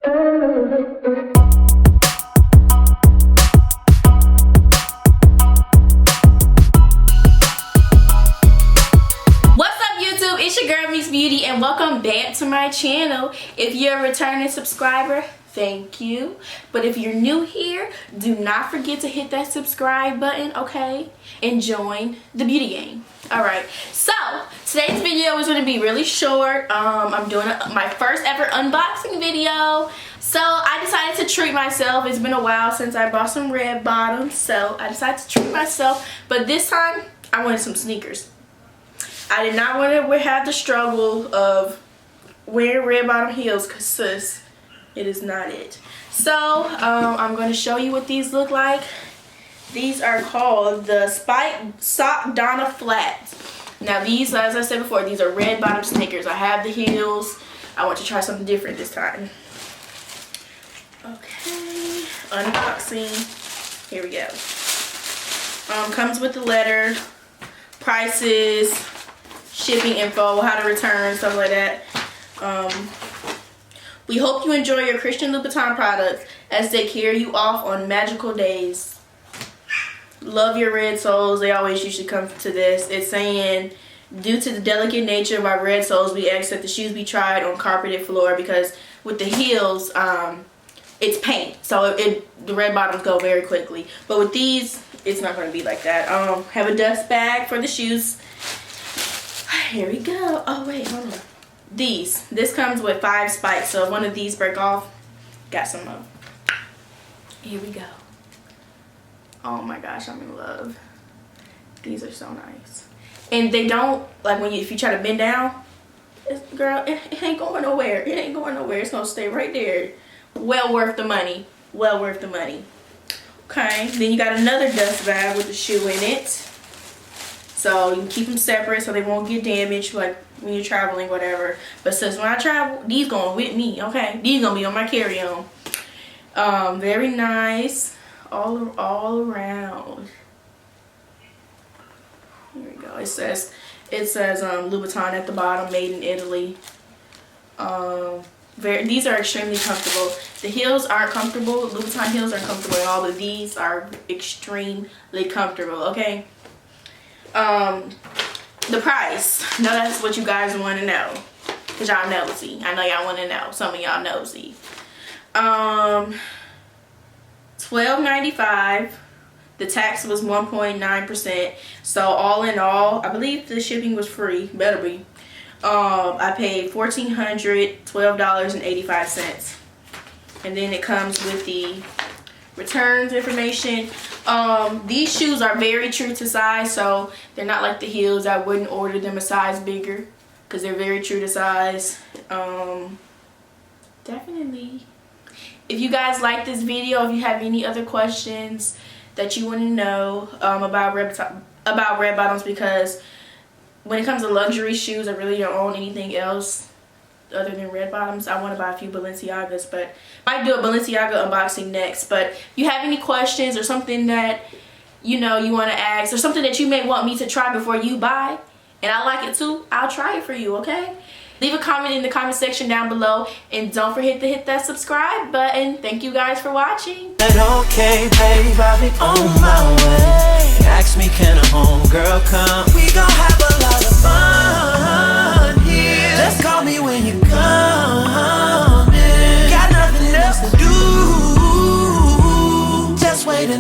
YouTube, it's your girl Miss Beauty and welcome back to my channel. If you're a returning subscriber, thank you. But if you're new here, do not forget to hit that subscribe button, okay? And join the beauty game. Alright, so today's video is going to be really short. I'm doing my first ever unboxing video. So I decided to treat myself. It's been a while since I bought some red bottoms, so I decided to treat myself. But this time, I wanted some sneakers. I did not want to have the struggle of wearing red bottom heels because sis, it is not it. So I'm going to show you what these look like. These are called the Spike Sock Donna Flats. Now these, as I said before, these are red bottom sneakers. I have the heels. I want to try something different this time. Okay, unboxing. Here we go. Comes with the letter, prices, shipping info, how to return, stuff like that. We hope you enjoy your Christian Louboutin products as they carry you off on magical days. Love your red soles. They always usually come to this. It's saying, due to the delicate nature of our red soles, we ask that the shoes be tried on carpeted floor because with the heels, it's paint. So the red bottoms go very quickly. But with these, it's not going to be like that. Have a dust bag for the shoes. Here we go. Oh wait, hold on. This comes with 5 spikes, so if one of these break off, got some more. Here we go. Oh my gosh, I'm in love. These are so nice. And they don't, like if you try to bend down, girl, it ain't going nowhere. It ain't going nowhere. It's gonna stay right there. Well worth the money. Well worth the money. Okay, then you got another dust bag with the shoe in it. So you can keep them separate so they won't get damaged like when you're traveling, whatever. But since when I travel, these going with me, okay? These gonna be on my carry-on. Very nice. All around. Here we go. It says Louboutin at the bottom, made in Italy. These are extremely comfortable. The heels aren't comfortable. Louboutin heels aren't comfortable at all, but these are extremely comfortable, okay? The price. Now that's what you guys want to know, because y'all nosy. I know y'all want to know. Some of y'all nosy. $12.95. The tax was 1.9%. So all in all, I believe the shipping was free. Better be. I paid $1,412.85. And then it comes with the returns information. These shoes are very true to size, so they're not like the heels. I wouldn't order them a size bigger because they're very true to size. Definitely. If you guys like this video, if you have any other questions that you want to know about red bottoms, because when it comes to luxury shoes, I really don't own anything else other than red bottoms. I want to buy a few Balenciagas, but I might do a Balenciaga unboxing next. But if you have any questions or something that you want to ask, or something that you may want me to try before you buy, and I like it too, I'll try it for you, okay? Leave a comment in the comment section down below, and don't forget to hit that subscribe button. Thank you guys for watching. Okay, babe, I'll be on my way. Ask me, can a homegirl come? We gon' have a lot of fun here. Just call me when you come in. Got nothing else to do. Just waiting for